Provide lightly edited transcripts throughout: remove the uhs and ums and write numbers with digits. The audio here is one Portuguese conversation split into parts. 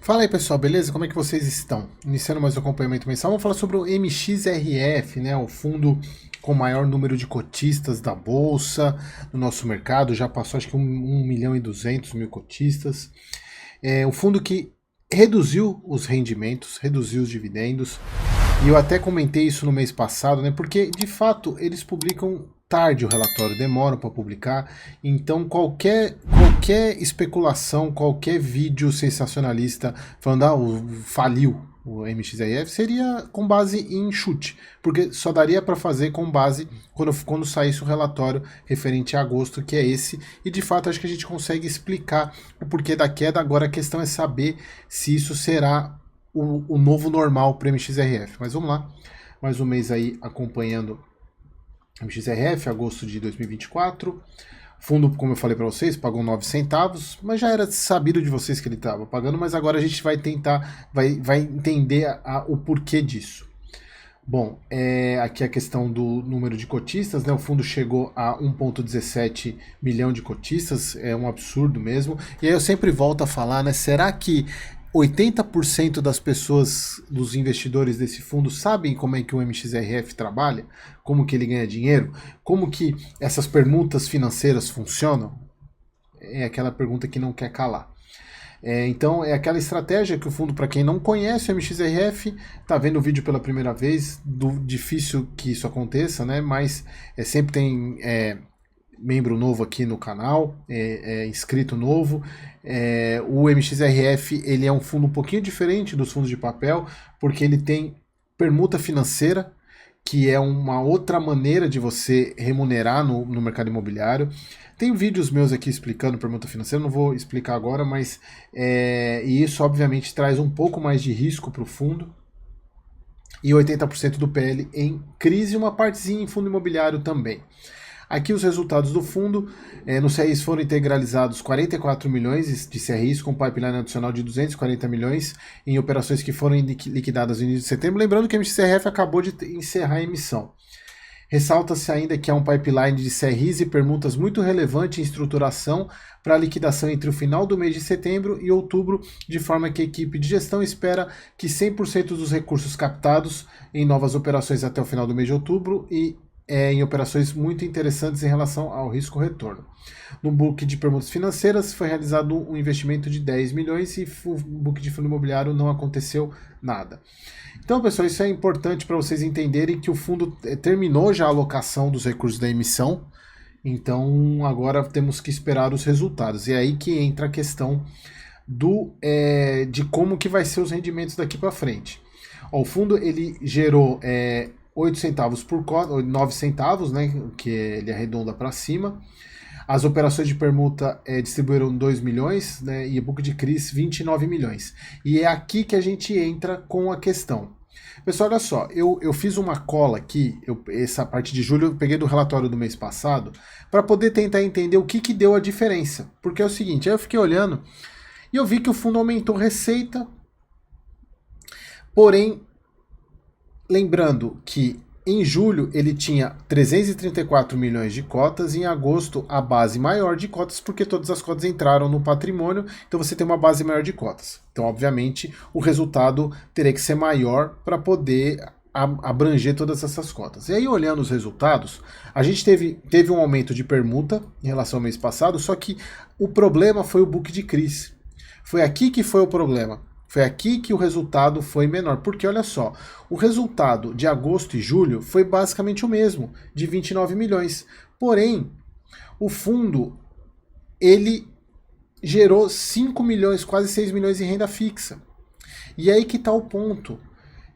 Fala aí pessoal, beleza? Como é que vocês estão? Iniciando mais um acompanhamento mensal, vamos falar sobre o MXRF, né? O fundo com maior número de cotistas da Bolsa no nosso mercado, já passou acho que 1.200.000 cotistas. É um fundo que reduziu os rendimentos, reduziu os dividendos, e eu até comentei isso no mês passado, né? Porque de fato eles publicam tarde o relatório, demoram para publicar, então qualquer especulação, qualquer vídeo sensacionalista falando faliu o MXRF seria com base em chute, porque só daria para fazer com base quando saísse o relatório referente a agosto, que é esse, e de fato acho que a gente consegue explicar o porquê da queda. Agora a questão é saber se isso será o novo normal para o MXRF. Mas vamos lá, mais um mês aí acompanhando MXRF, agosto de 2024. Fundo, como eu falei para vocês, pagou 9 centavos, mas já era sabido de vocês que ele estava pagando, mas agora a gente vai tentar, vai entender o porquê disso. Bom, aqui a questão do número de cotistas, né? O fundo chegou a 1,17 milhão de cotistas, é um absurdo mesmo. E aí eu sempre volto a falar, né? Será que 80% das pessoas, dos investidores desse fundo, sabem como é que o MXRF trabalha? Como que ele ganha dinheiro? Como que essas permutas financeiras funcionam? É aquela pergunta que não quer calar. Então é aquela estratégia que o fundo, para quem não conhece o MXRF, está vendo o vídeo pela primeira vez, difícil que isso aconteça, né? Mas sempre tem membro novo aqui no canal, inscrito novo. O MXRF ele é um fundo um pouquinho diferente dos fundos de papel, porque ele tem permuta financeira, que é uma outra maneira de você remunerar no mercado imobiliário. Tem vídeos meus aqui explicando permuta financeira, não vou explicar agora, mas e isso obviamente traz um pouco mais de risco para o fundo. E 80% do PL em crise, uma partezinha em fundo imobiliário também. Aqui os resultados do fundo, no CRIs foram integralizados 44 milhões de CRIs com pipeline adicional de 240 milhões em operações que foram liquidadas no início de setembro. Lembrando que a MXRF acabou de encerrar a emissão. Ressalta-se ainda que há um pipeline de CRIs e permutas muito relevante em estruturação para a liquidação entre o final do mês de setembro e outubro, de forma que a equipe de gestão espera que 100% dos recursos captados em novas operações até o final do mês de outubro e em operações muito interessantes em relação ao risco-retorno. No book de permutas financeiras foi realizado um investimento de 10 milhões e o book de fundo imobiliário não aconteceu nada. Então, pessoal, isso é importante para vocês entenderem que o fundo terminou já a alocação dos recursos da emissão, então agora temos que esperar os resultados. E é aí que entra a questão de como que vai ser os rendimentos daqui para frente. O fundo ele gerou 8 centavos por cota, 9 centavos, né, que ele arredonda para cima. As operações de permuta distribuíram 2 milhões, né, e o book de CRIs 29 milhões. E é aqui que a gente entra com a questão. Pessoal, olha só, eu fiz uma cola aqui, essa parte de julho eu peguei do relatório do mês passado, para poder tentar entender o que deu a diferença. Porque é o seguinte, aí eu fiquei olhando e eu vi que o fundo aumentou receita, porém, lembrando que em julho ele tinha 334 milhões de cotas, e em agosto a base maior de cotas, porque todas as cotas entraram no patrimônio, então você tem uma base maior de cotas. Então, obviamente, o resultado teria que ser maior para poder abranger todas essas cotas. E aí, olhando os resultados, a gente teve um aumento de permuta em relação ao mês passado, só que o problema foi o book de CRIs. Foi aqui que foi o problema. Foi aqui que o resultado foi menor, porque olha só, o resultado de agosto e julho foi basicamente o mesmo, de 29 milhões. Porém, o fundo, ele gerou 5 milhões, quase 6 milhões em renda fixa. E aí que está o ponto,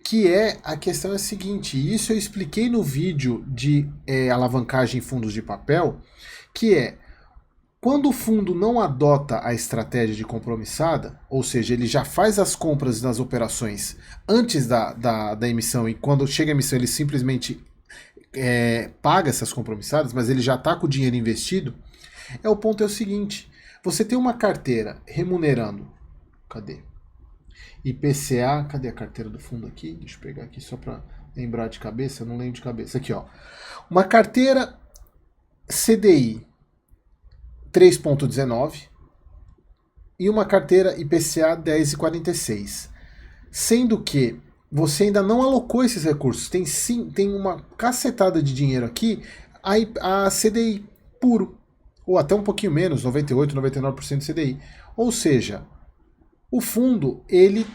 que a questão é a seguinte, isso eu expliquei no vídeo de alavancagem em fundos de papel, que quando o fundo não adota a estratégia de compromissada, ou seja, ele já faz as compras nas operações antes da emissão, e quando chega a emissão ele simplesmente paga essas compromissadas, mas ele já está com o dinheiro investido, o ponto é o seguinte, você tem uma carteira remunerando, cadê? IPCA, cadê a carteira do fundo aqui? Deixa eu pegar aqui só para lembrar de cabeça, eu não lembro de cabeça, aqui ó, uma carteira CDI 3,19 e uma carteira IPCA 10,46. Sendo que você ainda não alocou esses recursos. Tem uma cacetada de dinheiro aqui, a CDI puro. Ou até um pouquinho menos, 98%, 99% de CDI. Ou seja, o fundo ele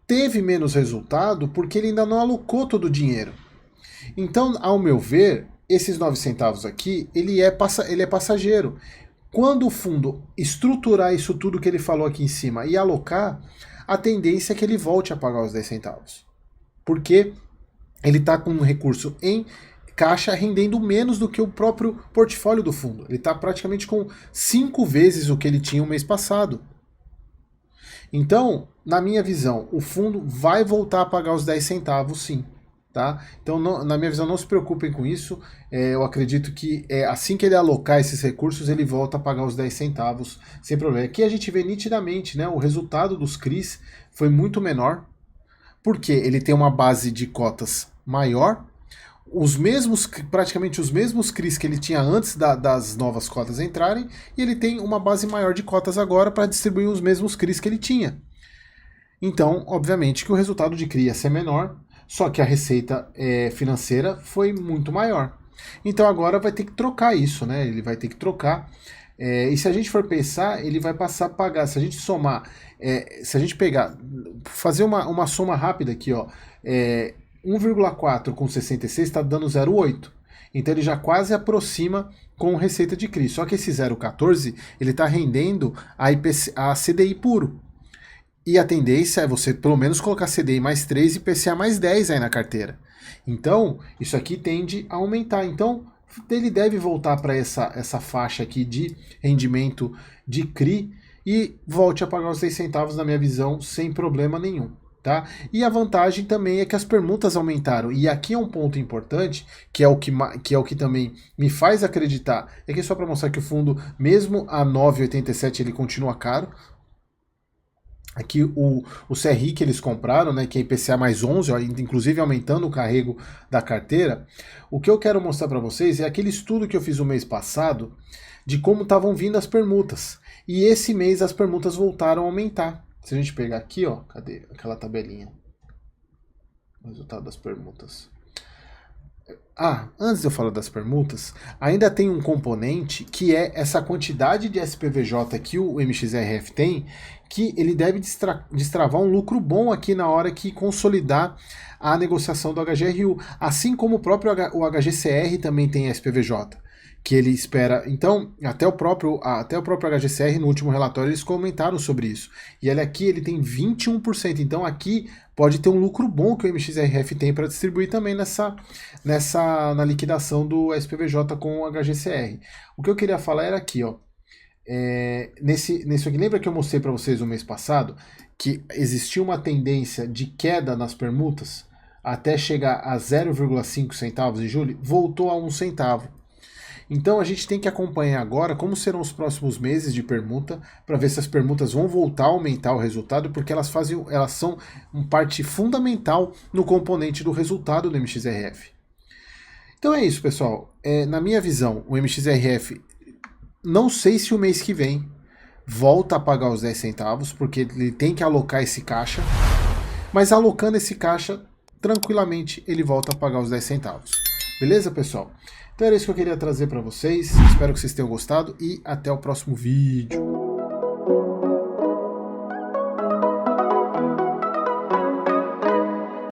teve menos resultado porque ele ainda não alocou todo o dinheiro. Então, ao meu ver, esses 9 centavos aqui, ele é passageiro. Quando o fundo estruturar isso tudo que ele falou aqui em cima e alocar, a tendência é que ele volte a pagar os 10 centavos. Porque ele está com um recurso em caixa rendendo menos do que o próprio portfólio do fundo. Ele está praticamente com 5 vezes o que ele tinha o mês passado. Então, na minha visão, o fundo vai voltar a pagar os 10 centavos sim. Tá? Então, na minha visão, não se preocupem com isso. Eu acredito que assim que ele alocar esses recursos, ele volta a pagar os 10 centavos sem problema. Aqui a gente vê nitidamente, né, o resultado dos CRIs foi muito menor, porque ele tem uma base de cotas maior, praticamente os mesmos CRIs que ele tinha antes das novas cotas entrarem, e ele tem uma base maior de cotas agora para distribuir os mesmos CRIs que ele tinha. Então, obviamente que o resultado de CRI ia ser menor, só que a receita financeira foi muito maior. Então agora vai ter que trocar isso, né? Ele vai ter que trocar. E se a gente for pensar, ele vai passar a pagar. Se a gente somar, se a gente pegar, fazer uma soma rápida aqui, ó, 1,4 com 66 está dando 0,8. Então ele já quase aproxima com receita de CRI. Só que esse 0,14 ele está rendendo a CDI puro. E a tendência é você pelo menos colocar CDI mais 3 e IPCA mais 10 aí na carteira. Então, isso aqui tende a aumentar. Então, ele deve voltar para essa faixa aqui de rendimento de CRI e volte a pagar os 10 centavos, na minha visão, sem problema nenhum. Tá? E a vantagem também é que as permutas aumentaram. E aqui é um ponto importante, que é o que também me faz acreditar. É que só para mostrar que o fundo, mesmo a 9,87, ele continua caro. Aqui o CRI que eles compraram, né, que é IPCA mais 11, ó, inclusive aumentando o carrego da carteira. O que eu quero mostrar para vocês é aquele estudo que eu fiz o mês passado de como estavam vindo as permutas. E esse mês as permutas voltaram a aumentar. Se a gente pegar aqui, ó, cadê aquela tabelinha? O resultado das permutas. Antes de eu falar das permutas, ainda tem um componente que é essa quantidade de SPVJ que o MXRF tem, que ele deve destravar um lucro bom aqui na hora que consolidar a negociação do HGRU, assim como o próprio HGCR também tem SPVJ, que ele espera. Então, até o próprio HGCR, no último relatório, eles comentaram sobre isso. E ele aqui ele tem 21%. Então, aqui pode ter um lucro bom que o MXRF tem para distribuir também na liquidação do SPVJ com o HGCR. O que eu queria falar era aqui, ó. Nesse aqui, lembra que eu mostrei para vocês no mês passado que existia uma tendência de queda nas permutas até chegar a 0,5 centavos em julho? Voltou a 1 centavo. Então a gente tem que acompanhar agora como serão os próximos meses de permuta, para ver se as permutas vão voltar a aumentar o resultado, porque elas são uma parte fundamental no componente do resultado do MXRF. Então é isso, pessoal. Na minha visão, o MXRF, não sei se o mês que vem volta a pagar os 10 centavos, porque ele tem que alocar esse caixa, mas alocando esse caixa, tranquilamente ele volta a pagar os 10 centavos. Beleza, pessoal? Então era isso que eu queria trazer para vocês. Espero que vocês tenham gostado e até o próximo vídeo.